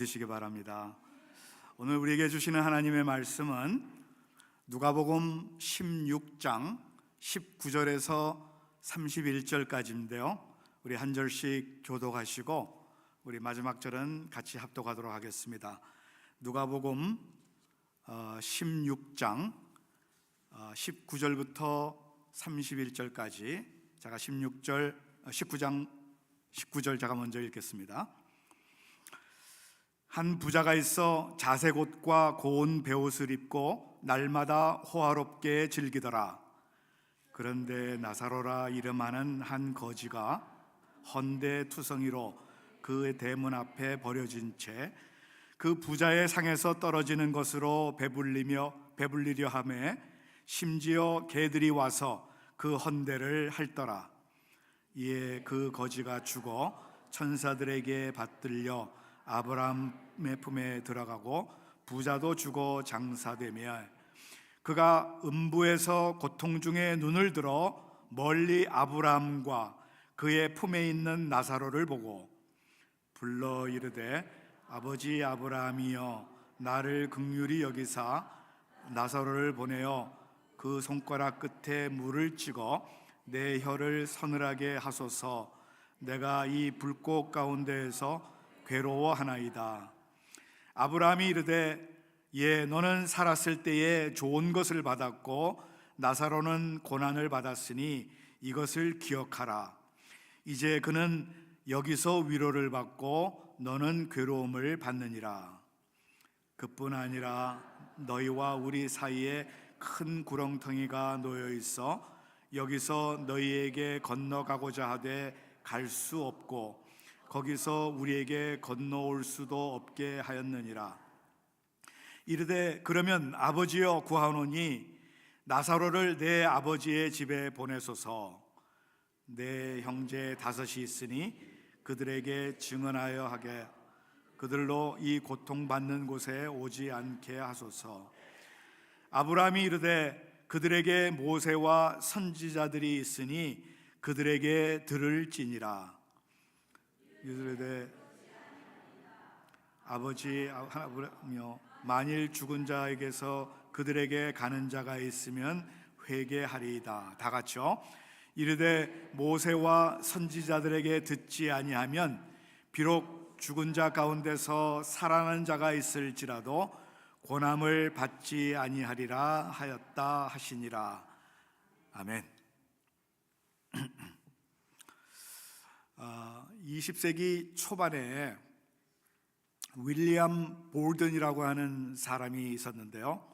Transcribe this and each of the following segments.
되시기 바랍니다. 오늘 우리에게 주시는 하나님의 말씀은 누가복음 16장 19절에서 31절까지인데요. 우리 한 절씩 교독하시고 우리 마지막 절은 같이 합독하도록 하겠습니다. 누가복음 16장 19절부터 31절까지 제가 19절 제가 먼저 읽겠습니다. 한 부자가 있어 자색 옷과 고운 베옷을 입고 날마다 호화롭게 즐기더라. 그런데 나사로라 이름하는 한 거지가 헌데 투성이로 그 대문 앞에 버려진 채 그 부자의 상에서 떨어지는 것으로 배불리려 하매 심지어 개들이 와서 그 헌데를 핥더라. 이에 그 거지가 죽어 천사들에게 받들려 아브라함의 품에 들어가고 부자도 죽어 장사되며 그가 음부에서 고통 중에 눈을 들어 멀리 아브라함과 그의 품에 있는 나사로를 보고 불러 이르되 아버지 아브라함이여 나를 긍휼히 여기사 나사로를 보내어 그 손가락 끝에 물을 찍어 내 혀를 서늘하게 하소서. 내가 이 불꽃 가운데에서 괴로워하나이다. 아브라함이 이르되 예 너는 살았을 때에 좋은 것을 받았고 나사로는 고난을 받았으니 이것을 기억하라. 이제 그는 여기서 위로를 받고 너는 괴로움을 받느니라. 그뿐 아니라 너희와 우리 사이에 큰 구렁텅이가 놓여 있어 여기서 너희에게 건너가고자 하되 갈 수 없고 거기서 우리에게 건너올 수도 없게 하였느니라. 이르되 그러면 아버지여 구하노니 나사로를 내 아버지의 집에 보내소서. 내 형제 5이 있으니 그들에게 증언하여 하게 그들로 이 고통받는 곳에 오지 않게 하소서. 아브라함이 이르되 그들에게 모세와 선지자들이 있으니 그들에게 들을지니라. 이르되 아버지 하나님이여 만일 죽은 자에게서 그들에게 가는 자가 있으면 회개하리이다. 다 같이요. 이르되 모세와 선지자들에게 듣지 아니하면 비록 죽은 자 가운데서 살아난 자가 있을지라도 고난을 받지 아니하리라 하였다 하시니라. 아멘. 20세기 초반에 윌리엄 볼든이라고 하는 사람이 있었는데요.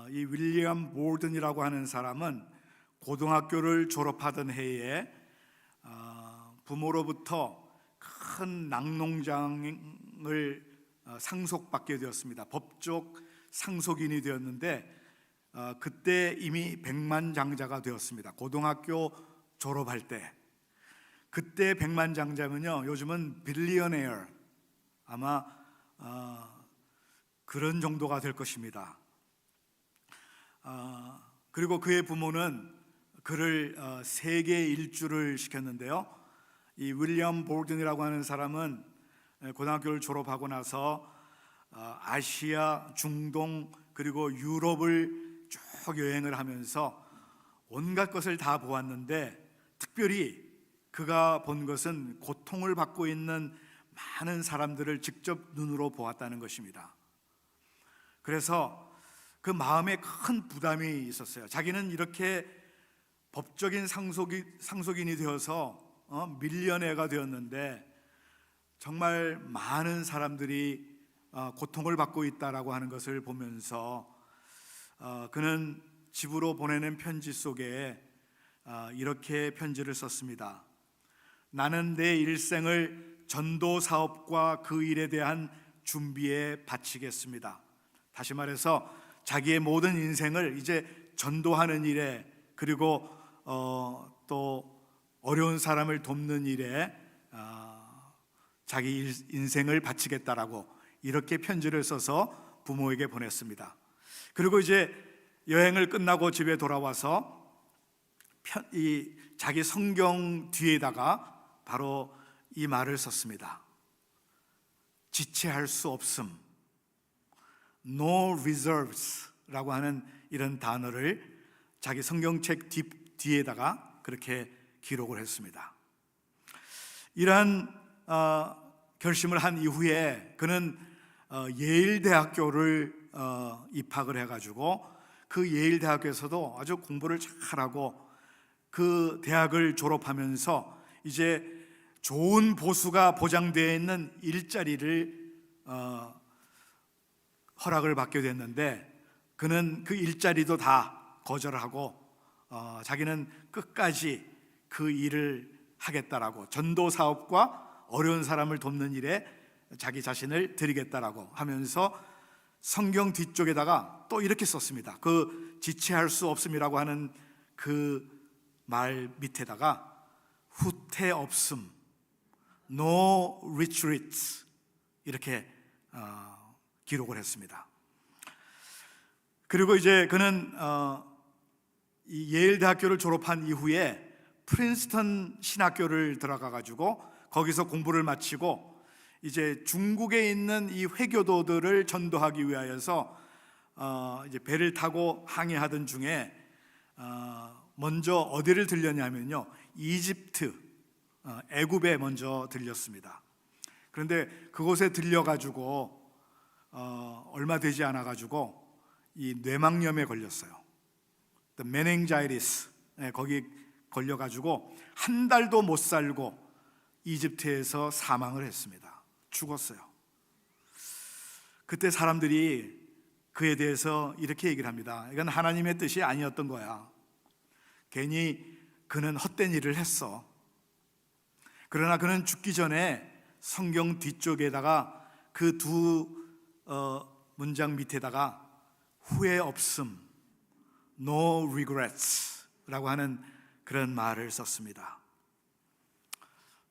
이 윌리엄 볼든이라고 하는 사람은 고등학교를 졸업하던 해에 부모로부터 큰 낙농장을 상속받게 되었습니다. 법적 상속인이 되었는데 그때 이미 백만장자가 되었습니다. 고등학교 졸업할 때. 그때 백만장자면요 요즘은 빌리어네어 아마 그런 정도가 될 것입니다. 그리고 그의 부모는 그를 세계 일주를 시켰는데요. 이 윌리엄 볼든이라고 하는 사람은 고등학교를 졸업하고 나서 아시아, 중동 그리고 유럽을 쭉 여행을 하면서 온갖 것을 다 보았는데 특별히 그가 본 것은 고통을 받고 있는 많은 사람들을 직접 눈으로 보았다는 것입니다. 그래서 그 마음에 큰 부담이 있었어요. 자기는 이렇게 법적인 상속인이 되어서 밀리어네어가 되었는데 정말 많은 사람들이 고통을 받고 있다라고 하는 것을 보면서 그는 집으로 보내는 편지 속에 이렇게 편지를 썼습니다. 나는 내 일생을 전도 사업과 그 일에 대한 준비에 바치겠습니다. 다시 말해서 자기의 모든 인생을 이제 전도하는 일에 그리고 또 어려운 사람을 돕는 일에 자기 인생을 바치겠다라고 이렇게 편지를 써서 부모에게 보냈습니다. 그리고 이제 여행을 끝나고 집에 돌아와서 자기 성경 뒤에다가 바로 이 말을 썼습니다. 지체할 수 없음, no reserves라고 하는 이런 단어를 자기 성경책 뒤에다가 그렇게 기록을 했습니다. 이러한 결심을 한 이후에 그는 예일 대학교를 입학을 해가지고 그 예일 대학교에서도 아주 공부를 잘하고 그 대학을 졸업하면서 이제 좋은 보수가 보장되어 있는 일자리를 허락을 받게 됐는데, 그는 그 일자리도 다 거절하고 자기는 끝까지 그 일을 하겠다라고, 전도 사업과 어려운 사람을 돕는 일에 자기 자신을 드리겠다라고 하면서 성경 뒤쪽에다가 또 이렇게 썼습니다. 그 지체할 수 없음이라고 하는 그 말 밑에다가 후퇴 없음, no retreats 이렇게 기록을 했습니다. 그리고 이제 그는 이 예일 대학교를 졸업한 이후에 프린스턴 신학교를 들어가 가지고 거기서 공부를 마치고 이제 중국에 있는 이 회교도들을 전도하기 위하여서 이제 배를 타고 항해하던 중에 먼저 어디를 들렸냐면요, 이집트, 애굽에 먼저 들렸습니다. 그런데 그곳에 들려가지고 얼마 되지 않아가지고 이 뇌망염에 걸렸어요. The meningitis, 거기 걸려가지고 한 달도 못 살고 이집트에서 사망을 했습니다. 죽었어요. 그때 사람들이 그에 대해서 이렇게 얘기를 합니다. 이건 하나님의 뜻이 아니었던 거야. 괜히 그는 헛된 일을 했어. 그러나 그는 죽기 전에 성경 뒤쪽에다가 그 두 문장 밑에다가 후회 없음, no regrets 라고 하는 그런 말을 썼습니다.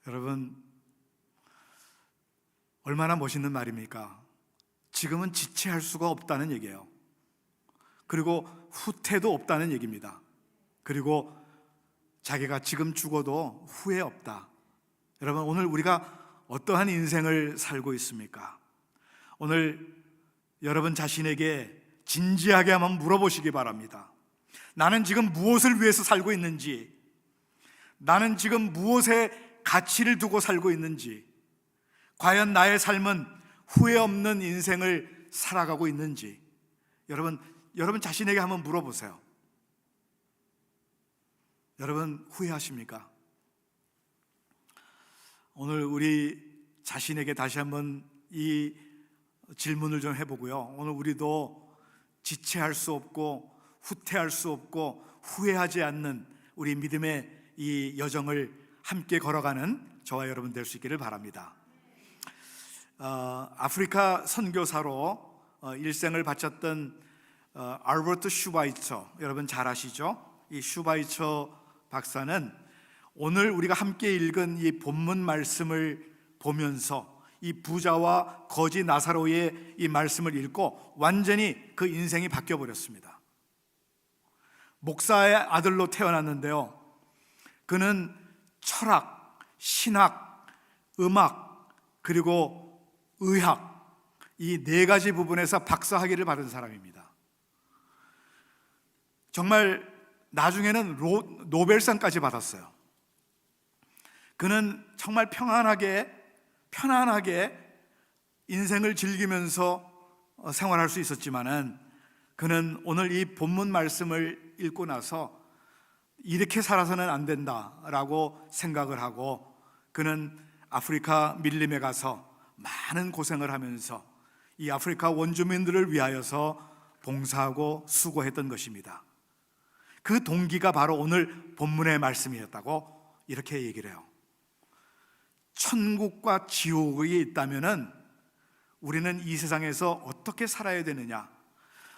여러분, 얼마나 멋있는 말입니까? 지금은 지체할 수가 없다는 얘기예요. 그리고 후퇴도 없다는 얘기입니다. 그리고 자기가 지금 죽어도 후회 없다. 여러분, 오늘 우리가 어떠한 인생을 살고 있습니까? 오늘 여러분 자신에게 진지하게 한번 물어보시기 바랍니다. 나는 지금 무엇을 위해서 살고 있는지, 나는 지금 무엇에 가치를 두고 살고 있는지, 과연 나의 삶은 후회 없는 인생을 살아가고 있는지, 여러분 자신에게 한번 물어보세요. 여러분 후회하십니까? 오늘 우리 자신에게 다시 한번 이 질문을 좀 해보고요. 오늘 우리도 지체할 수 없고 후퇴할 수 없고 후회하지 않는 우리 믿음의 이 여정을 함께 걸어가는 저와 여러분 될 수 있기를 바랍니다. 아프리카 선교사로 일생을 바쳤던 알버트 슈바이처, 여러분 잘 아시죠? 이 슈바이처 박사는 오늘 우리가 함께 읽은 이 본문 말씀을 보면서 이 부자와 거지 나사로의 이 말씀을 읽고 완전히 그 인생이 바뀌어 버렸습니다. 목사의 아들로 태어났는데요, 그는 철학, 신학, 음악, 그리고 의학, 이 네 가지 부분에서 박사학위를 받은 사람입니다. 정말 나중에는 노벨상까지 받았어요. 그는 정말 편안하게 인생을 즐기면서 생활할 수 있었지만은, 그는 오늘 이 본문 말씀을 읽고 나서 이렇게 살아서는 안 된다라고 생각을 하고, 그는 아프리카 밀림에 가서 많은 고생을 하면서 이 아프리카 원주민들을 위하여서 봉사하고 수고했던 것입니다. 그 동기가 바로 오늘 본문의 말씀이었다고 이렇게 얘기를 해요. 천국과 지옥이 있다면은 우리는 이 세상에서 어떻게 살아야 되느냐,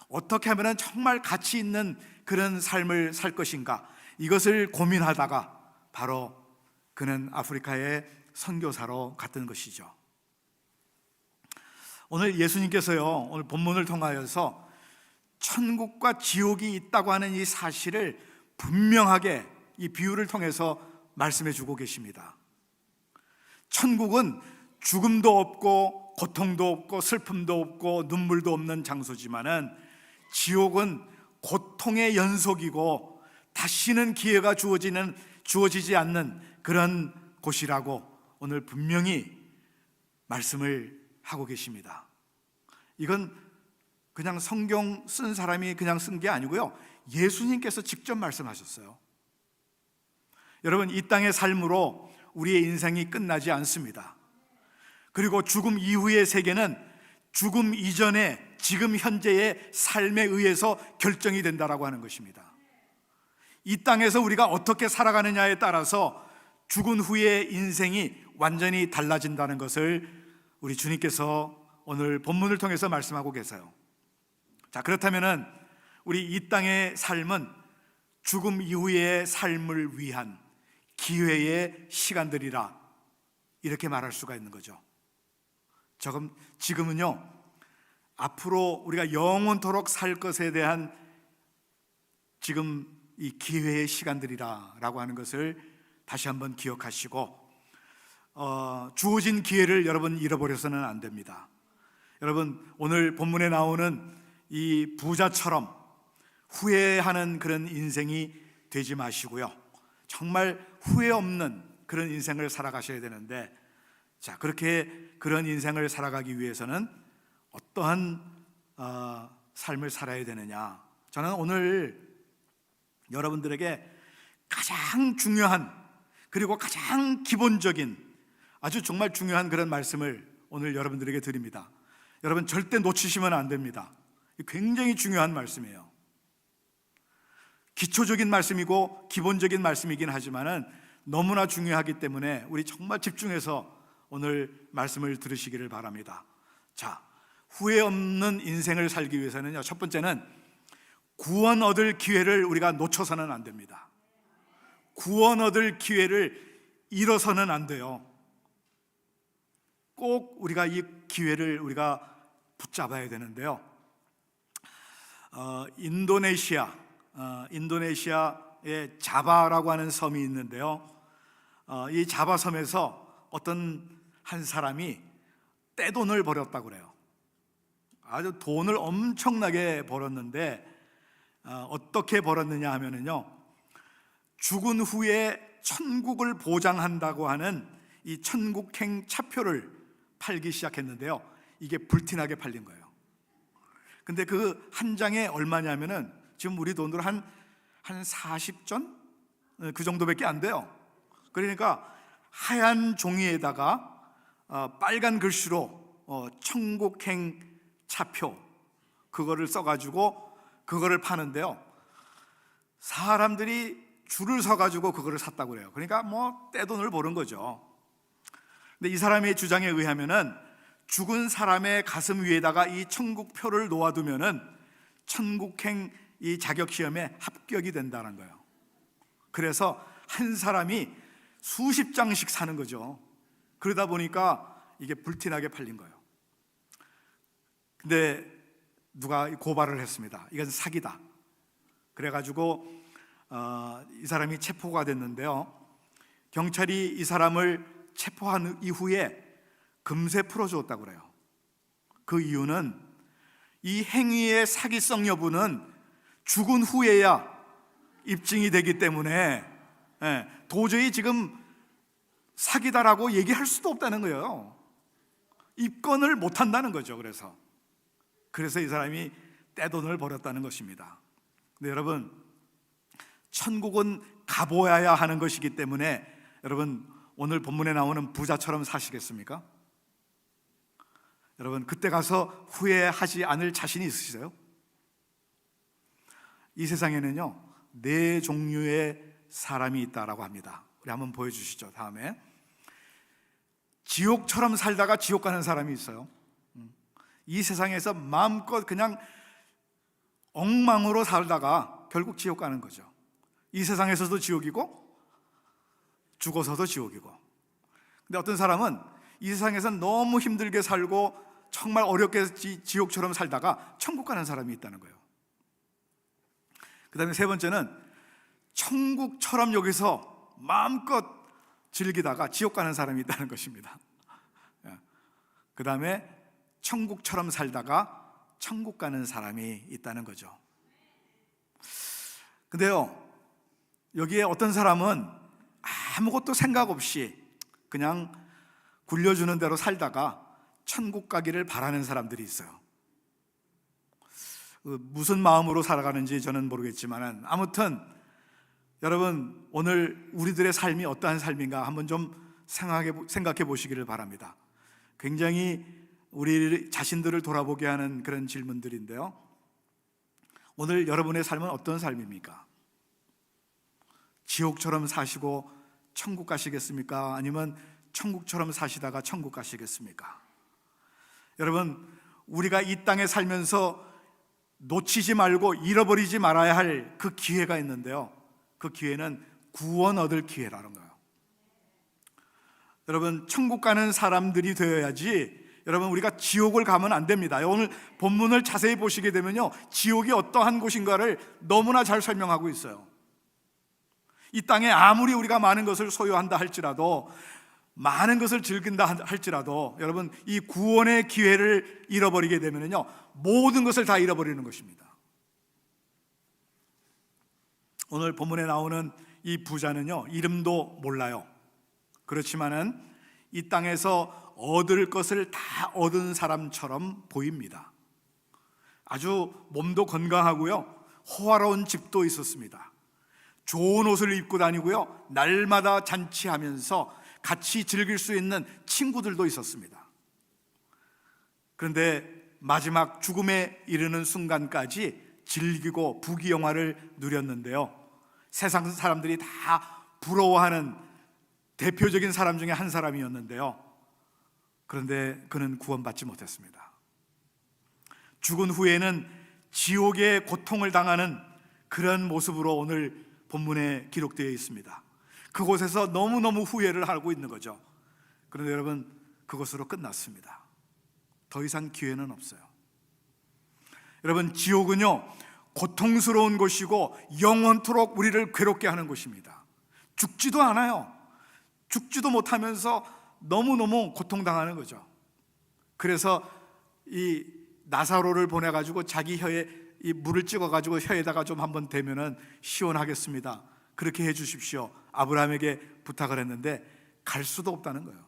어떻게 하면 정말 가치 있는 그런 삶을 살 것인가, 이것을 고민하다가 바로 그는 아프리카의 선교사로 갔던 것이죠. 오늘 예수님께서요, 오늘 본문을 통하여서 천국과 지옥이 있다고 하는 이 사실을 분명하게 이 비유를 통해서 말씀해 주고 계십니다. 천국은 죽음도 없고 고통도 없고 슬픔도 없고 눈물도 없는 장소지만은 지옥은 고통의 연속이고 다시는 기회가 주어지지 않는 그런 곳이라고 오늘 분명히 말씀을 하고 계십니다. 이건 그냥 성경 쓴 사람이 그냥 쓴 게 아니고요, 예수님께서 직접 말씀하셨어요. 여러분, 이 땅의 삶으로 우리의 인생이 끝나지 않습니다. 그리고 죽음 이후의 세계는 죽음 이전에 지금 현재의 삶에 의해서 결정이 된다라고 하는 것입니다. 이 땅에서 우리가 어떻게 살아가느냐에 따라서 죽은 후의 인생이 완전히 달라진다는 것을 우리 주님께서 오늘 본문을 통해서 말씀하고 계세요. 자, 그렇다면은 우리 이 땅의 삶은 죽음 이후의 삶을 위한 기회의 시간들이라 이렇게 말할 수가 있는 거죠. 지금은요, 앞으로 우리가 영원토록 살 것에 대한 지금 이 기회의 시간들이라고 하는 것을 다시 한번 기억하시고, 주어진 기회를 여러분 잃어버려서는 안 됩니다. 여러분, 오늘 본문에 나오는 이 부자처럼 후회하는 그런 인생이 되지 마시고요, 정말 후회 없는 그런 인생을 살아가셔야 되는데, 자, 그렇게 그런 인생을 살아가기 위해서는 어떠한 삶을 살아야 되느냐, 저는 오늘 여러분들에게 가장 중요한, 그리고 가장 기본적인, 아주 정말 중요한 그런 말씀을 오늘 여러분들에게 드립니다. 여러분, 절대 놓치시면 안 됩니다. 굉장히 중요한 말씀이에요. 기초적인 말씀이고 기본적인 말씀이긴 하지만은 너무나 중요하기 때문에 우리 정말 집중해서 오늘 말씀을 들으시기를 바랍니다. 자, 후회 없는 인생을 살기 위해서는요, 첫 번째는 구원 얻을 기회를 우리가 놓쳐서는 안 됩니다. 구원 얻을 기회를 잃어서는 안 돼요. 꼭 우리가 이 기회를 우리가 붙잡아야 되는데요, 인도네시아에 자바라고 하는 섬이 있는데요, 이 자바 섬에서 어떤 한 사람이 떼돈을 벌였다고 그래요. 아주 돈을 엄청나게 벌었는데, 어떻게 벌었느냐 하면은요, 죽은 후에 천국을 보장한다고 하는 이 천국행 차표를 팔기 시작했는데요, 이게 불티나게 팔린 거예요. 근데 그 한 장에 얼마냐면은 지금 우리 돈으로 한 40전? 그 정도밖에 안 돼요. 그러니까 하얀 종이에다가 빨간 글씨로 천국행 차표, 그거를 써가지고 그거를 파는데요, 사람들이 줄을 서가지고 그거를 샀다고 그래요. 그러니까 뭐 떼돈을 버는 거죠. 근데 이 사람의 주장에 의하면은 죽은 사람의 가슴 위에다가 이 천국표를 놓아두면은 천국행 이 자격 시험에 합격이 된다는 거예요. 그래서 한 사람이 수십 장씩 사는 거죠. 그러다 보니까 이게 불티나게 팔린 거예요. 근데 누가 고발을 했습니다. 이건 사기다. 그래가지고 이 사람이 체포가 됐는데요, 경찰이 이 사람을 체포한 이후에 금세 풀어주었다고 그래요. 그 이유는 이 행위의 사기성 여부는 죽은 후에야 입증이 되기 때문에 도저히 지금 사기다라고 얘기할 수도 없다는 거예요. 입건을 못한다는 거죠. 그래서 이 사람이 떼돈을 벌였다는 것입니다. 근데 여러분, 천국은 가보아야 하는 것이기 때문에 여러분, 오늘 본문에 나오는 부자처럼 사시겠습니까? 여러분, 그때 가서 후회하지 않을 자신이 있으세요? 이 세상에는요, 4종류의 사람이 있다라고 합니다. 우리 한번 보여주시죠. 다음에 지옥처럼 살다가 지옥 가는 사람이 있어요. 이 세상에서 마음껏 그냥 엉망으로 살다가 결국 지옥 가는 거죠. 이 세상에서도 지옥이고 죽어서도 지옥이고. 근데 어떤 사람은 이 세상에서 너무 힘들게 살고 정말 어렵게 지옥처럼 살다가 천국 가는 사람이 있다는 거예요. 그 다음에 세 번째는 천국처럼 여기서 마음껏 즐기다가 지옥 가는 사람이 있다는 것입니다. 그 다음에 천국처럼 살다가 천국 가는 사람이 있다는 거죠. 근데요, 여기에 어떤 사람은 아무것도 생각 없이 그냥 굴려주는 대로 살다가 천국 가기를 바라는 사람들이 있어요. 무슨 마음으로 살아가는지 저는 모르겠지만 아무튼 여러분, 오늘 우리들의 삶이 어떠한 삶인가 한번 좀 생각해 보시기를 바랍니다. 굉장히 우리 자신들을 돌아보게 하는 그런 질문들인데요, 오늘 여러분의 삶은 어떤 삶입니까? 지옥처럼 사시고 천국 가시겠습니까? 아니면 천국처럼 사시다가 천국 가시겠습니까? 여러분, 우리가 이 땅에 살면서 놓치지 말고 잃어버리지 말아야 할 그 기회가 있는데요, 그 기회는 구원 얻을 기회라는 거예요. 여러분, 천국 가는 사람들이 되어야지 여러분, 우리가 지옥을 가면 안 됩니다. 오늘 본문을 자세히 보시게 되면요, 지옥이 어떠한 곳인가를 너무나 잘 설명하고 있어요. 이 땅에 아무리 우리가 많은 것을 소유한다 할지라도, 많은 것을 즐긴다 할지라도 여러분, 이 구원의 기회를 잃어버리게 되면요, 모든 것을 다 잃어버리는 것입니다. 오늘 본문에 나오는 이 부자는요, 이름도 몰라요. 그렇지만은 이 땅에서 얻을 것을 다 얻은 사람처럼 보입니다. 아주 몸도 건강하고요, 호화로운 집도 있었습니다. 좋은 옷을 입고 다니고요, 날마다 잔치하면서 같이 즐길 수 있는 친구들도 있었습니다. 그런데 마지막 죽음에 이르는 순간까지 즐기고 부귀영화를 누렸는데요, 세상 사람들이 다 부러워하는 대표적인 사람 중에 한 사람이었는데요, 그런데 그는 구원받지 못했습니다. 죽은 후에는 지옥의 고통을 당하는 그런 모습으로 오늘 본문에 기록되어 있습니다. 그곳에서 너무너무 후회를 하고 있는 거죠. 그런데 여러분, 그것으로 끝났습니다. 더 이상 기회는 없어요. 여러분, 지옥은요, 고통스러운 곳이고 영원토록 우리를 괴롭게 하는 곳입니다. 죽지도 않아요. 죽지도 못하면서 너무너무 고통당하는 거죠. 그래서 이 나사로를 보내가지고 자기 혀에 이 물을 찍어가지고 혀에다가 좀 한번 대면은 시원하겠습니다, 그렇게 해 주십시오, 아브라함에게 부탁을 했는데 갈 수도 없다는 거예요.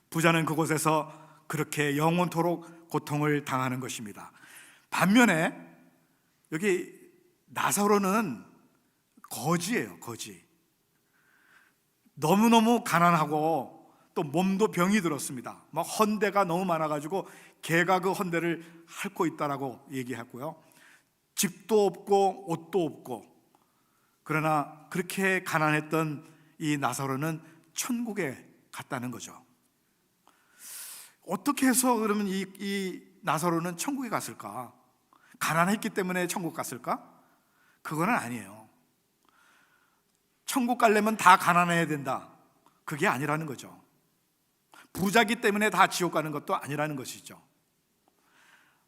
부자는 그곳에서 그렇게 영원토록 고통을 당하는 것입니다. 반면에 여기 나사로는 거지예요, 거지. 너무너무 가난하고 또 몸도 병이 들었습니다. 막 헌대가 너무 많아가지고 개가 그 헌대를 핥고 있다라고 얘기했고요, 집도 없고 옷도 없고. 그러나 그렇게 가난했던 이 나사로는 천국에 갔다는 거죠. 어떻게 해서 그러면 이 나사로는 천국에 갔을까? 가난했기 때문에 천국 갔을까? 그거는 아니에요. 천국 가려면 다 가난해야 된다, 그게 아니라는 거죠. 부자기 때문에 다 지옥 가는 것도 아니라는 것이죠.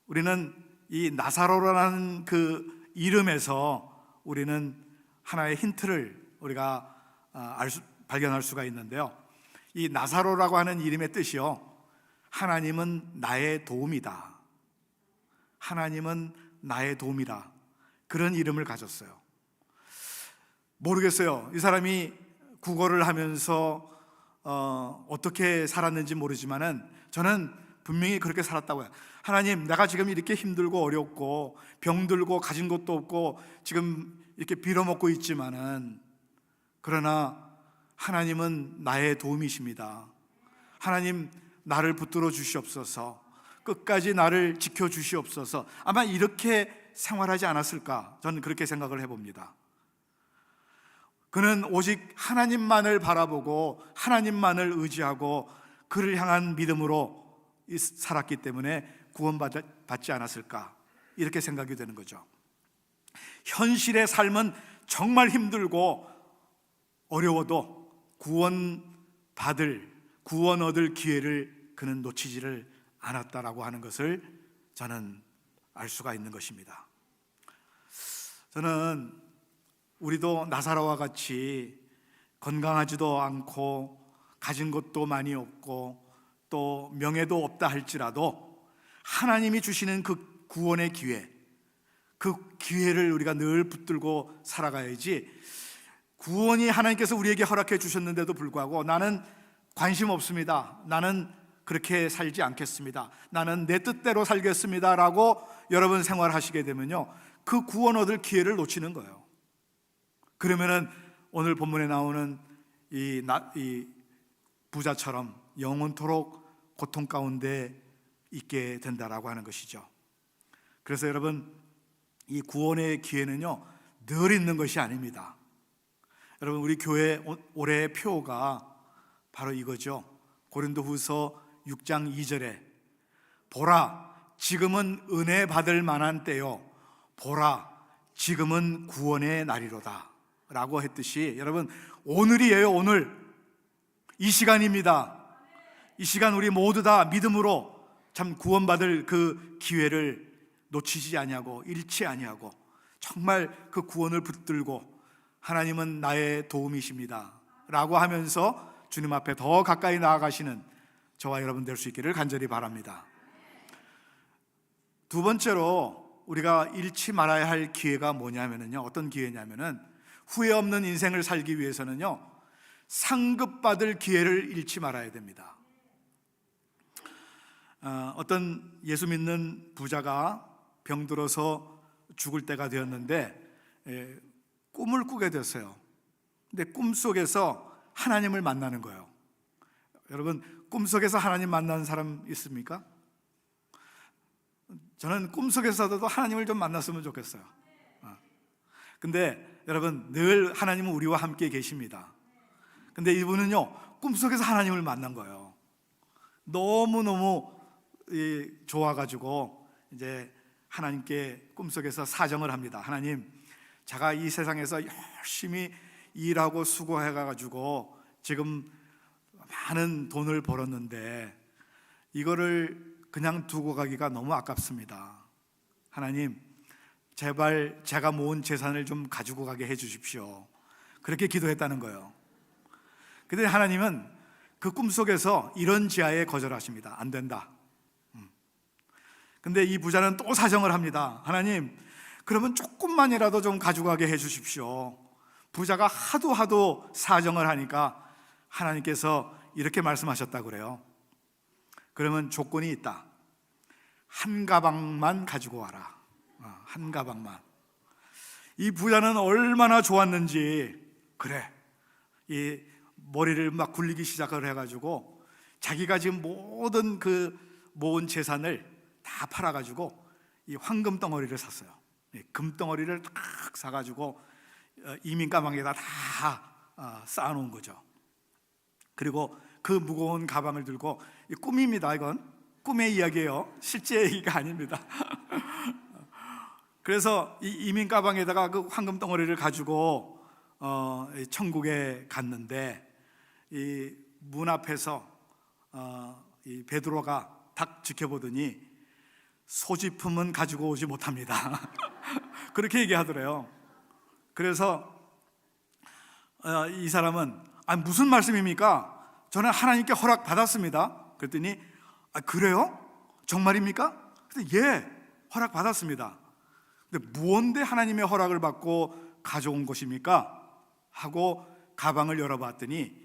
우리는 이 나사로라는 그 이름에서 우리는 하나의 힌트를 우리가 발견할 수가 있는데요, 이 나사로라고 하는 이름의 뜻이요, 하나님은 나의 도움이다, 하나님은 나의 도움이다, 그런 이름을 가졌어요. 모르겠어요, 이 사람이 국어를 하면서 어떻게 살았는지 모르지만은 저는 분명히 그렇게 살았다고요. 하나님, 내가 지금 이렇게 힘들고 어렵고 병들고 가진 것도 없고 지금 이렇게 빌어먹고 있지만은, 그러나 하나님은 나의 도움이십니다. 하나님, 나를 붙들어 주시옵소서, 끝까지 나를 지켜 주시옵소서. 아마 이렇게 생활하지 않았을까, 저는 그렇게 생각을 해봅니다. 그는 오직 하나님만을 바라보고 하나님만을 의지하고 그를 향한 믿음으로 살았기 때문에 구원받지 않았을까, 이렇게 생각이 되는 거죠. 현실의 삶은 정말 힘들고 어려워도 구원 얻을 기회를 그는 놓치지를 않았다라고 하는 것을 저는 알 수가 있는 것입니다. 저는 우리도 나사로와 같이 건강하지도 않고 가진 것도 많이 없고 또 명예도 없다 할지라도 하나님이 주시는 그 구원의 기회, 그 기회를 우리가 늘 붙들고 살아가야지, 구원이 하나님께서 우리에게 허락해 주셨는데도 불구하고 나는 관심 없습니다, 나는 그렇게 살지 않겠습니다, 나는 내 뜻대로 살겠습니다 라고 여러분 생활하시게 되면요, 그 구원 얻을 기회를 놓치는 거예요. 그러면은 오늘 본문에 나오는 이 부자처럼 영원토록 고통 가운데 있게 된다라고 하는 것이죠. 그래서 여러분, 이 구원의 기회는요 늘 있는 것이 아닙니다. 여러분, 우리 교회 올해의 표가 바로 이거죠. 고린도후서 6장 2절에 보라, 지금은 은혜 받을 만한 때요, 보라, 지금은 구원의 날이로다 라고 했듯이, 여러분, 오늘이에요. 오늘 이 시간입니다. 이 시간 우리 모두 다 믿음으로 참 구원받을 그 기회를 놓치지 아니하고 잃지 아니하고 정말 그 구원을 붙들고 하나님은 나의 도움이십니다 라고 하면서 주님 앞에 더 가까이 나아가시는 저와 여러분 될 수 있기를 간절히 바랍니다. 두 번째로 우리가 잃지 말아야 할 기회가 뭐냐면요, 어떤 기회냐면은, 후회 없는 인생을 살기 위해서는요 상급받을 기회를 잃지 말아야 됩니다. 어떤 예수 믿는 부자가 병들어서 죽을 때가 되었는데 꿈을 꾸게 됐어요. 근데 꿈속에서 하나님을 만나는 거예요. 여러분, 꿈속에서 하나님 만나는 사람 있습니까? 저는 꿈속에서도 하나님을 좀 만났으면 좋겠어요. 근데 여러분, 늘 하나님은 우리와 함께 계십니다. 근데 이분은요 꿈속에서 하나님을 만난 거예요. 너무너무 좋아가지고 이제 하나님께 꿈속에서 사정을 합니다. 하나님, 제가 이 세상에서 열심히 일하고 수고해가지고 지금 많은 돈을 벌었는데 이거를 그냥 두고 가기가 너무 아깝습니다. 하나님, 제발 제가 모은 재산을 좀 가지고 가게 해주십시오. 그렇게 기도했다는 거예요. 근데 하나님은 그 꿈속에서 이런 지하에 거절하십니다. 안 된다. 근데 이 부자는 또 사정을 합니다. 하나님, 그러면 조금만이라도 좀 가지고 가게 해주십시오. 부자가 하도 사정을 하니까 하나님께서 이렇게 말씀하셨다고 그래요. 그러면 조건이 있다. 한 가방만 가지고 와라. 한 가방만. 이 부자는 얼마나 좋았는지, 그래, 이 머리를 막 굴리기 시작을 해가지고 자기가 지금 모든 그 모은 재산을 다 팔아가지고 이 황금 덩어리를 샀어요. 금덩어리를 딱 사가지고 이민 가방에다 다 쌓아놓은 거죠. 그리고 그 무거운 가방을 들고, 이 꿈입니다. 이건 꿈의 이야기예요. 실제 얘기가 아닙니다. 그래서 이 이민 가방에다가 그 황금 덩어리를 가지고 천국에 갔는데, 이 문 앞에서 이 베드로가 딱 지켜보더니 소지품은 가지고 오지 못합니다. 그렇게 얘기하더래요. 그래서 이 사람은 무슨 말씀입니까? 저는 하나님께 허락 받았습니다. 그랬더니 그래요? 정말입니까? 그래서 예, 허락 받았습니다. 근데 무언데 하나님의 허락을 받고 가져온 것입니까? 하고 가방을 열어봤더니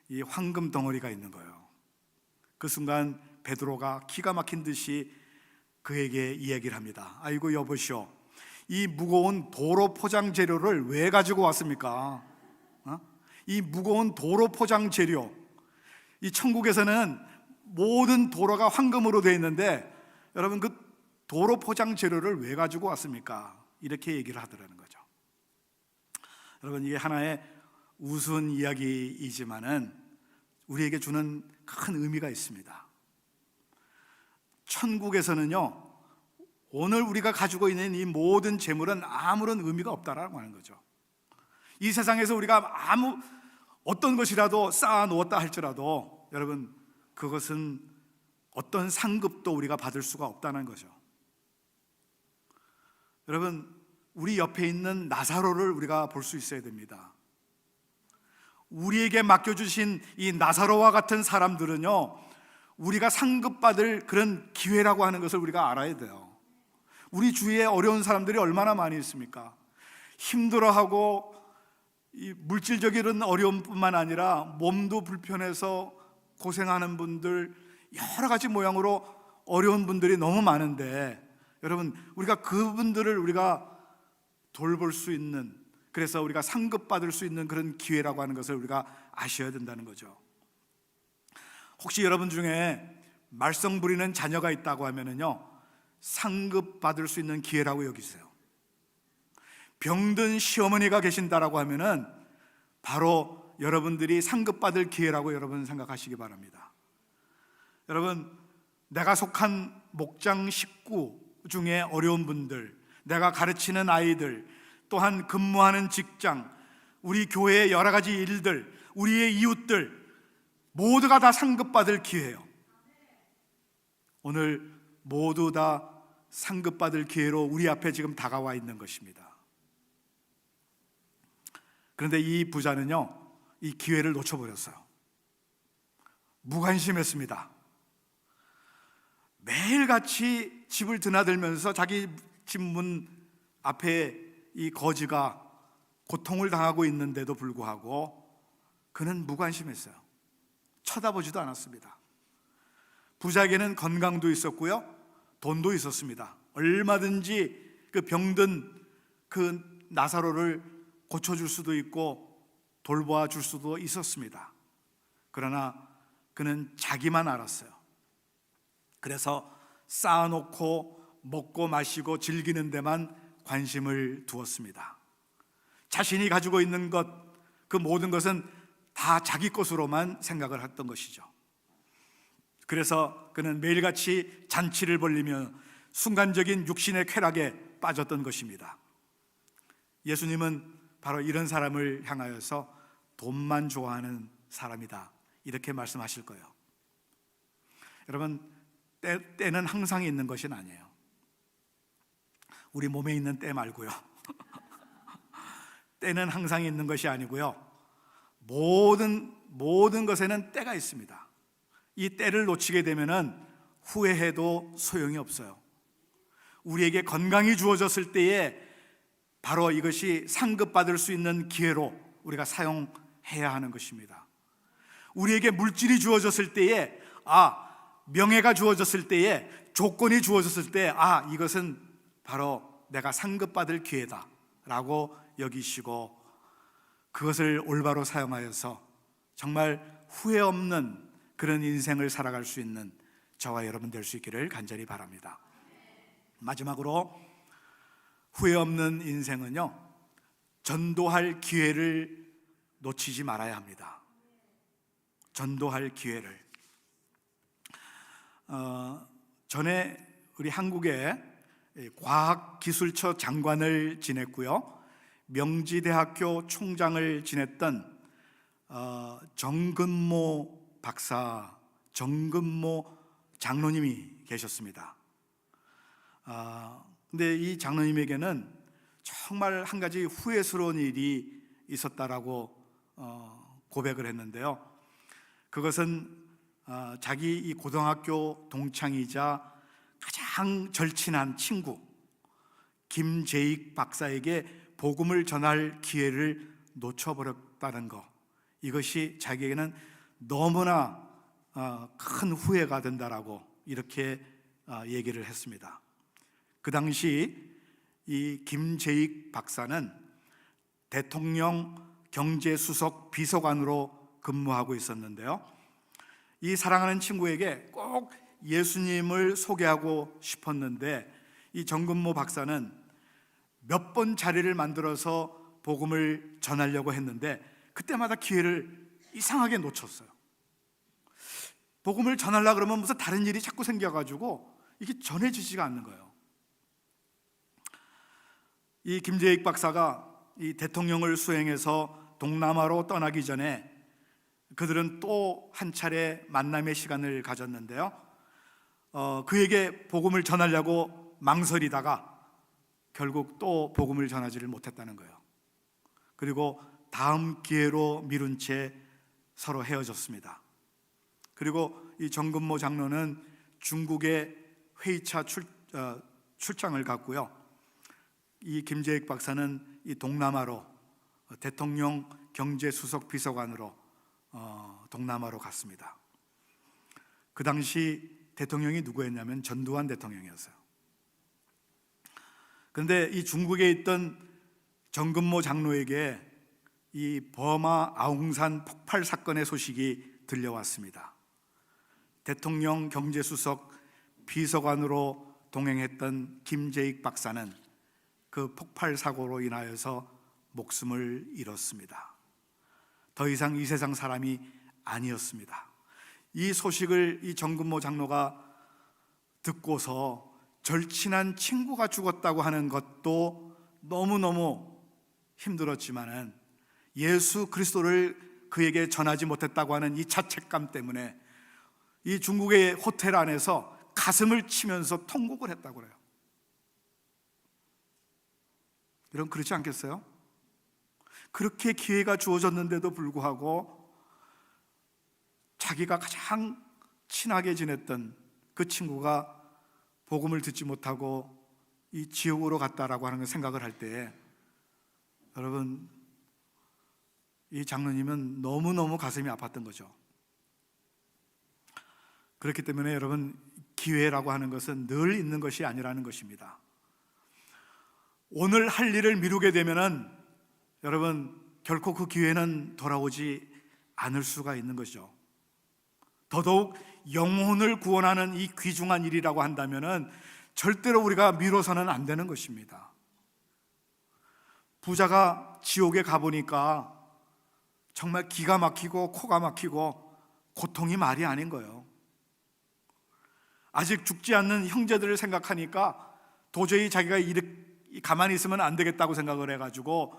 이 황금 덩어리가 있는 거예요. 그 순간 베드로가 기가 막힌 듯이 그에게 이야기를 합니다. 아이고 여보시오, 이 무거운 도로 포장 재료를 왜 가지고 왔습니까? 이 무거운 도로 포장 재료, 이 천국에서는 모든 도로가 황금으로 되어 있는데 여러분, 그 도로 포장 재료를 왜 가지고 왔습니까? 이렇게 얘기를 하더라는 거죠. 여러분, 이게 하나의 우스운 이야기이지만은 우리에게 주는 큰 의미가 있습니다. 천국에서는요, 오늘 우리가 가지고 있는 이 모든 재물은 아무런 의미가 없다라고 하는 거죠. 이 세상에서 우리가 어떤 것이라도 쌓아 놓았다 할지라도 여러분, 그것은 어떤 상급도 우리가 받을 수가 없다는 거죠. 여러분, 우리 옆에 있는 나사로를 우리가 볼 수 있어야 됩니다. 우리에게 맡겨주신 이 나사로와 같은 사람들은요, 우리가 상급받을 그런 기회라고 하는 것을 우리가 알아야 돼요. 우리 주위에 어려운 사람들이 얼마나 많이 있습니까? 힘들어하고 이 물질적인 어려움뿐만 아니라 몸도 불편해서 고생하는 분들, 여러 가지 모양으로 어려운 분들이 너무 많은데, 여러분, 우리가 그분들을 우리가 돌볼 수 있는, 그래서 우리가 상급받을 수 있는 그런 기회라고 하는 것을 우리가 아셔야 된다는 거죠. 혹시 여러분 중에 말썽 부리는 자녀가 있다고 하면은요, 상급받을 수 있는 기회라고 여기세요. 병든 시어머니가 계신다라고 하면은 바로 여러분들이 상급받을 기회라고 여러분 생각하시기 바랍니다. 여러분, 내가 속한 목장 식구 중에 어려운 분들, 내가 가르치는 아이들, 또한 근무하는 직장, 우리 교회의 여러 가지 일들, 우리의 이웃들 모두가 다 상급받을 기회예요. 오늘 모두 다 상급받을 기회로 우리 앞에 지금 다가와 있는 것입니다. 그런데 이 부자는요, 이 기회를 놓쳐버렸어요. 무관심했습니다. 매일같이 집을 드나들면서 자기 집 문 앞에 이 거지가 고통을 당하고 있는데도 불구하고 그는 무관심했어요. 쳐다보지도 않았습니다. 부자에게는 건강도 있었고요, 돈도 있었습니다. 얼마든지 그 병든 그 나사로를 고쳐줄 수도 있고 돌보아 줄 수도 있었습니다. 그러나 그는 자기만 알았어요. 그래서 쌓아놓고 먹고 마시고 즐기는 데만 관심을 두었습니다. 자신이 가지고 있는 것, 그 모든 것은 다 자기 것으로만 생각을 했던 것이죠. 그래서 그는 매일같이 잔치를 벌리며 순간적인 육신의 쾌락에 빠졌던 것입니다. 예수님은 바로 이런 사람을 향하여서 돈만 좋아하는 사람이다, 이렇게 말씀하실 거예요. 여러분, 때는 항상 있는 것이 아니에요. 우리 몸에 있는 때 말고요. 때는 항상 있는 것이 아니고요, 모든 것에는 때가 있습니다. 이 때를 놓치게 되면은 후회해도 소용이 없어요. 우리에게 건강이 주어졌을 때에 바로 이것이 상급받을 수 있는 기회로 우리가 사용해야 하는 것입니다. 우리에게 물질이 주어졌을 때에, 명예가 주어졌을 때에, 조건이 주어졌을 때, 이것은 바로 내가 상급받을 기회다 라고 여기시고, 그것을 올바로 사용하여서 정말 후회 없는 그런 인생을 살아갈 수 있는 저와 여러분 될 수 있기를 간절히 바랍니다. 마지막으로, 후회 없는 인생은요, 전도할 기회를 놓치지 말아야 합니다. 전도할 기회를. 전에 우리 한국의 과학기술처 장관을 지냈고요, 명지대학교 총장을 지냈던 정근모 박사, 정근모 장로님이 계셨습니다. 근데 이 장로님에게는 정말 한 가지 후회스러운 일이 있었다라고 고백을 했는데요, 그것은 자기 이 고등학교 동창이자 가장 절친한 친구 김재익 박사에게 복음을 전할 기회를 놓쳐버렸다는 것, 이것이 자기에게는 너무나 큰 후회가 된다라고 이렇게 얘기를 했습니다. 그 당시 이 김재익 박사는 대통령 경제수석 비서관으로 근무하고 있었는데요, 이 사랑하는 친구에게 꼭 예수님을 소개하고 싶었는데, 이 정근모 박사는 몇 번 자리를 만들어서 복음을 전하려고 했는데 그때마다 기회를 이상하게 놓쳤어요. 복음을 전하려고 그러면 무슨 다른 일이 자꾸 생겨가지고 이게 전해지지가 않는 거예요. 이 김재익 박사가 이 대통령을 수행해서 동남아로 떠나기 전에 그들은 또 한 차례 만남의 시간을 가졌는데요, 그에게 복음을 전하려고 망설이다가 결국 또 복음을 전하지를 못했다는 거예요. 그리고 다음 기회로 미룬 채 서로 헤어졌습니다. 그리고 이 정근모 장로는 중국에 회의차 출장을 갔고요. 이 김재익 박사는 이 동남아로 대통령 경제수석 비서관으로 동남아로 갔습니다. 그 당시 대통령이 누구였냐면 전두환 대통령이었어요. 그런데 이 중국에 있던 정근모 장로에게 이 버마 아웅산 폭발 사건의 소식이 들려왔습니다. 대통령 경제수석 비서관으로 동행했던 김재익 박사는 그 폭발 사고로 인하여서 목숨을 잃었습니다. 더 이상 이 세상 사람이 아니었습니다. 이 소식을 이 정근모 장로가 듣고서 절친한 친구가 죽었다고 하는 것도 너무너무 힘들었지만은 예수 그리스도를 그에게 전하지 못했다고 하는 이 자책감 때문에 이 중국의 호텔 안에서 가슴을 치면서 통곡을 했다고 그래요. 여러분 그렇지 않겠어요? 그렇게 기회가 주어졌는데도 불구하고 자기가 가장 친하게 지냈던 그 친구가 복음을 듣지 못하고 이 지옥으로 갔다라고 하는 생각을 할 때에 여러분 이 장로님은 너무너무 가슴이 아팠던 거죠. 그렇기 때문에 여러분 기회라고 하는 것은 늘 있는 것이 아니라는 것입니다. 오늘 할 일을 미루게 되면은 여러분 결코 그 기회는 돌아오지 않을 수가 있는 것이죠. 더더욱 영혼을 구원하는 이 귀중한 일이라고 한다면은 절대로 우리가 미뤄서는 안 되는 것입니다. 부자가 지옥에 가보니까 정말 기가 막히고 코가 막히고 고통이 말이 아닌 거예요. 아직 죽지 않는 형제들을 생각하니까 도저히 자기가 가만히 있으면 안 되겠다고 생각을 해가지고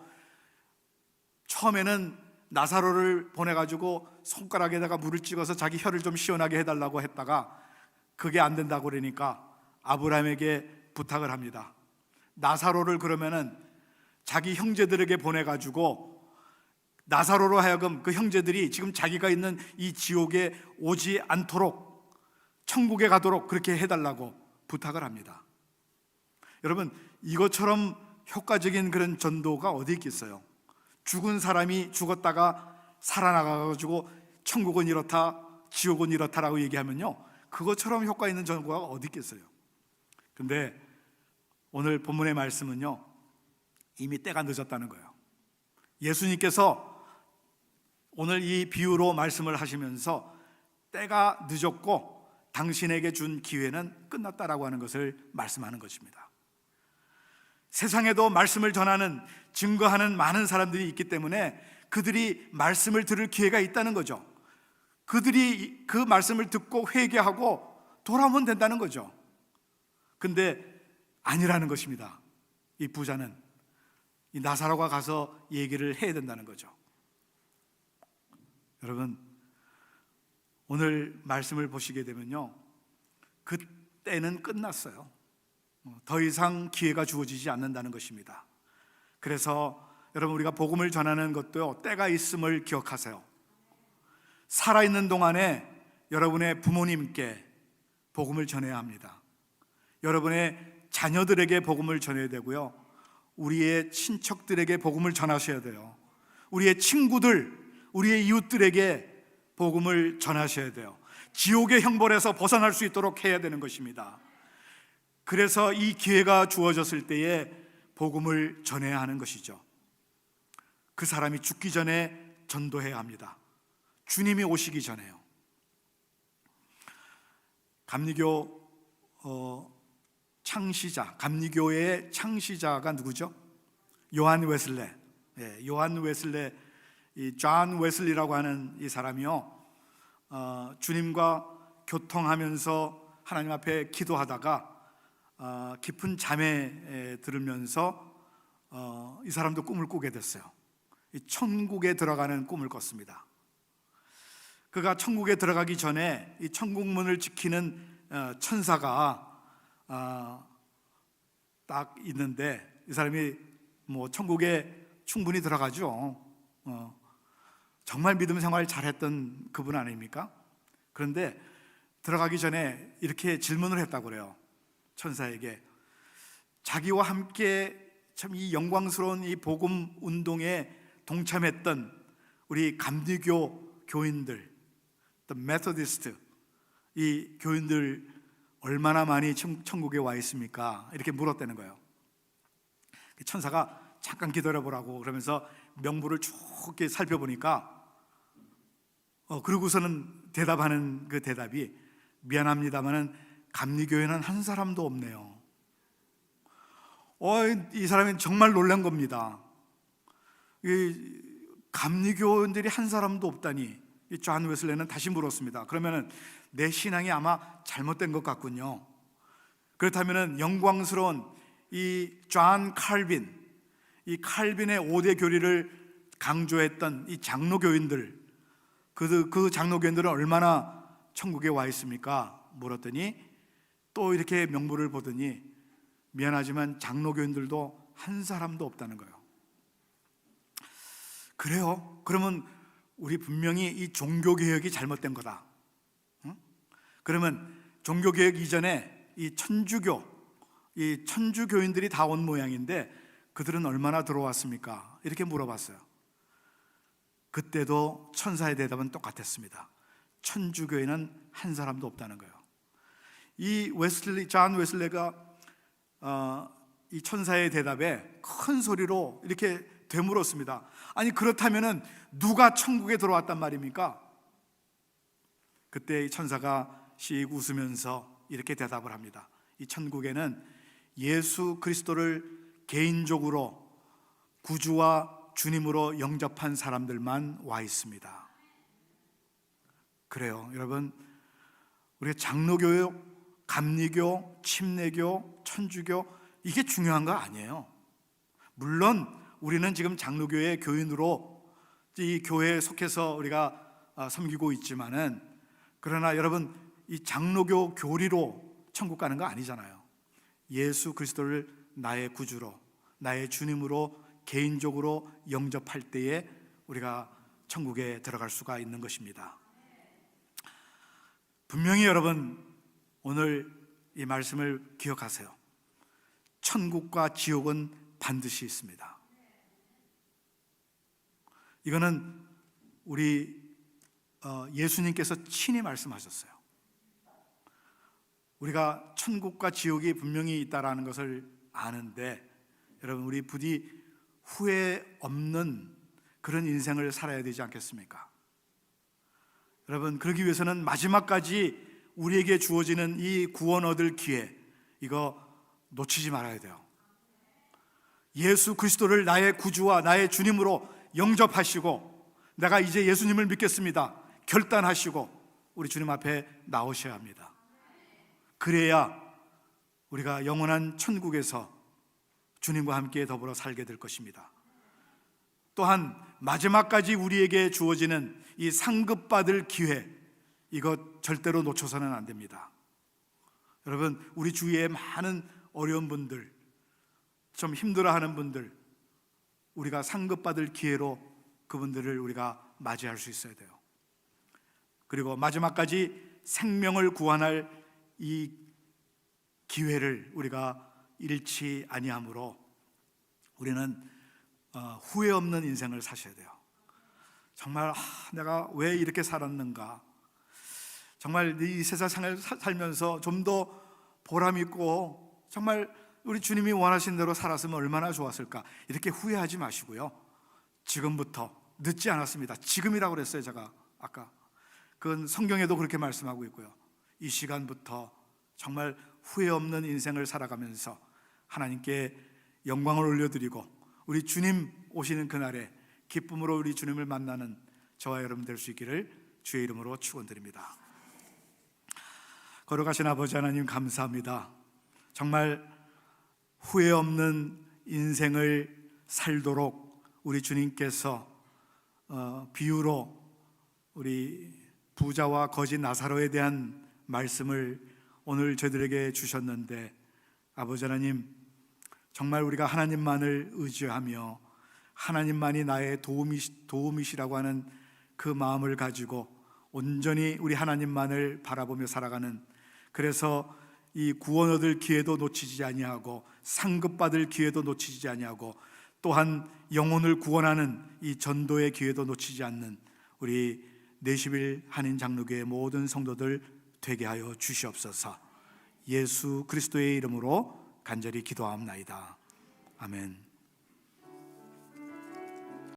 처음에는 나사로를 보내가지고 손가락에다가 물을 찍어서 자기 혀를 좀 시원하게 해달라고 했다가 그게 안 된다고 그러니까 아브라함에게 부탁을 합니다. 나사로를 그러면은 자기 형제들에게 보내가지고 나사로로 하여금 그 형제들이 지금 자기가 있는 이 지옥에 오지 않도록 천국에 가도록 그렇게 해달라고 부탁을 합니다. 여러분 이것처럼 효과적인 그런 전도가 어디 있겠어요? 죽은 사람이 죽었다가 살아나가지고 천국은 이렇다 지옥은 이렇다라고 얘기하면요 그것처럼 효과 있는 전도가 어디 있겠어요? 근데 오늘 본문의 말씀은요 이미 때가 늦었다는 거예요. 예수님께서 오늘 이 비유로 말씀을 하시면서 때가 늦었고 당신에게 준 기회는 끝났다라고 하는 것을 말씀하는 것입니다. 세상에도 말씀을 전하는 증거하는 많은 사람들이 있기 때문에 그들이 말씀을 들을 기회가 있다는 거죠. 그들이 그 말씀을 듣고 회개하고 돌아오면 된다는 거죠. 근데 아니라는 것입니다. 이 부자는 이 나사로가 가서 얘기를 해야 된다는 거죠. 여러분 오늘 말씀을 보시게 되면요 그 때는 끝났어요. 더 이상 기회가 주어지지 않는다는 것입니다. 그래서 여러분 우리가 복음을 전하는 것도 때가 있음을 기억하세요. 살아있는 동안에 여러분의 부모님께 복음을 전해야 합니다. 여러분의 자녀들에게 복음을 전해야 되고요 우리의 친척들에게 복음을 전하셔야 돼요. 우리의 친구들, 우리의 이웃들에게 복음을 전하셔야 돼요. 지옥의 형벌에서 벗어날 수 있도록 해야 되는 것입니다. 그래서 이 기회가 주어졌을 때에 복음을 전해야 하는 것이죠. 그 사람이 죽기 전에 전도해야 합니다. 주님이 오시기 전에요. 감리교 창시자, 감리교의 창시자가 누구죠? 요한 웨슬레. 요한 웨슬레, 이 존 웨슬리라고 하는 이 사람이요 주님과 교통하면서 하나님 앞에 기도하다가 깊은 잠에 들으면서 이 사람도 꿈을 꾸게 됐어요. 이 천국에 들어가는 꿈을 꿨습니다. 그가 천국에 들어가기 전에 이 천국 문을 지키는 천사가 딱 있는데 이 사람이 뭐 천국에 충분히 들어가죠. 정말 믿음 생활 잘했던 그분 아닙니까? 그런데 들어가기 전에 이렇게 질문을 했다고 그래요. 천사에게. 자기와 함께 참 이 영광스러운 이 복음 운동에 동참했던 우리 감리교 교인들, The Methodist, 이 교인들 얼마나 많이 천국에 와 있습니까? 이렇게 물었다는 거예요. 천사가 잠깐 기다려보라고 그러면서 명부를 쭉 이렇게 살펴보니까 그러고서는 대답하는 그 대답이, 미안합니다마는 감리교회는 한 사람도 없네요. 이 사람이 정말 놀란 겁니다. 이 감리교인들이 한 사람도 없다니. 이 존 웨슬레는 다시 물었습니다. 그러면은 내 신앙이 아마 잘못된 것 같군요. 그렇다면은 영광스러운 이 존 칼빈, 이 칼빈의 5대 교리를 강조했던 이 장로교인들, 그 장로교인들은 얼마나 천국에 와 있습니까? 물었더니 또 이렇게 명부를 보더니 미안하지만 장로교인들도 한 사람도 없다는 거예요. 그래요? 그러면 우리 분명히 이 종교개혁이 잘못된 거다. 그러면 종교개혁 이전에 이 천주교인들이 다 온 모양인데 그들은 얼마나 들어왔습니까? 이렇게 물어봤어요. 그때도 천사의 대답은 똑같았습니다. 천주교인은 한 사람도 없다는 거예요. 존 웨슬레가 이 천사의 대답에 큰 소리로 이렇게 되물었습니다. 아니 그렇다면은 누가 천국에 들어왔단 말입니까? 그때 이 천사가 씩 웃으면서 이렇게 대답을 합니다. 이 천국에는 예수 그리스도를 개인적으로 구주와 주님으로 영접한 사람들만 와 있습니다. 그래요, 여러분. 우리가 장로교, 감리교, 침례교, 천주교, 이게 중요한 거 아니에요. 물론 우리는 지금 장로교의 교인으로 이 교회에 속해서 우리가 섬기고 있지만은, 그러나 여러분, 이 장로교 교리로 천국 가는 거 아니잖아요. 예수 그리스도를 나의 구주로, 나의 주님으로 개인적으로 영접할 때에 우리가 천국에 들어갈 수가 있는 것입니다. 분명히 여러분, 오늘 이 말씀을 기억하세요. 천국과 지옥은 반드시 있습니다. 이거는 우리 예수님께서 친히 말씀하셨어요. 우리가 천국과 지옥이 분명히 있다라는 것을 아는데, 여러분, 우리 부디 후회 없는 그런 인생을 살아야 되지 않겠습니까? 여러분, 그러기 위해서는 마지막까지 우리에게 주어지는 이 구원 얻을 기회, 이거 놓치지 말아야 돼요. 예수 그리스도를 나의 구주와 나의 주님으로 영접하시고, 내가 이제 예수님을 믿겠습니다 결단하시고 우리 주님 앞에 나오셔야 합니다. 그래야 우리가 영원한 천국에서 주님과 함께 더불어 살게 될 것입니다. 또한 마지막까지 우리에게 주어지는 이 상급받을 기회, 이것 절대로 놓쳐서는 안 됩니다. 여러분, 우리 주위에 많은 어려운 분들, 좀 힘들어하는 분들, 우리가 상급받을 기회로 그분들을 우리가 맞이할 수 있어야 돼요. 그리고 마지막까지 생명을 구원할 이 기회를 우리가 잃지 아니함으로 우리는 후회 없는 인생을 사셔야 돼요. 정말 내가 왜 이렇게 살았는가, 정말 이 세상을 살면서 좀 더 보람 있고 정말 우리 주님이 원하신 대로 살았으면 얼마나 좋았을까, 이렇게 후회하지 마시고요. 지금부터, 늦지 않았습니다. 지금이라고 그랬어요, 제가 아까. 그건 성경에도 그렇게 말씀하고 있고요. 이 시간부터 정말 후회 없는 인생을 살아가면서 하나님께 영광을 올려드리고 우리 주님 오시는 그날에 기쁨으로 우리 주님을 만나는 저와 여러분 될 수 있기를 주의 이름으로 축원드립니다. 걸어가신 아버지 하나님, 감사합니다. 정말 후회 없는 인생을 살도록 우리 주님께서 비유로 우리 부자와 거지 나사로에 대한 말씀을 오늘 저희들에게 주셨는데, 아버지 하나님, 정말 우리가 하나님만을 의지하며 하나님만이 나의 도움이시라고 하는 그 마음을 가지고 온전히 우리 하나님만을 바라보며 살아가는, 그래서 이 구원 얻을 기회도 놓치지 아니하고 상급받을 기회도 놓치지 아니하고 또한 영혼을 구원하는 이 전도의 기회도 놓치지 않는 우리 내시빌 한인 장로교회 모든 성도들 되게 하여 주시옵소서. 예수 그리스도의 이름으로 간절히 기도하옵나이다. 아멘.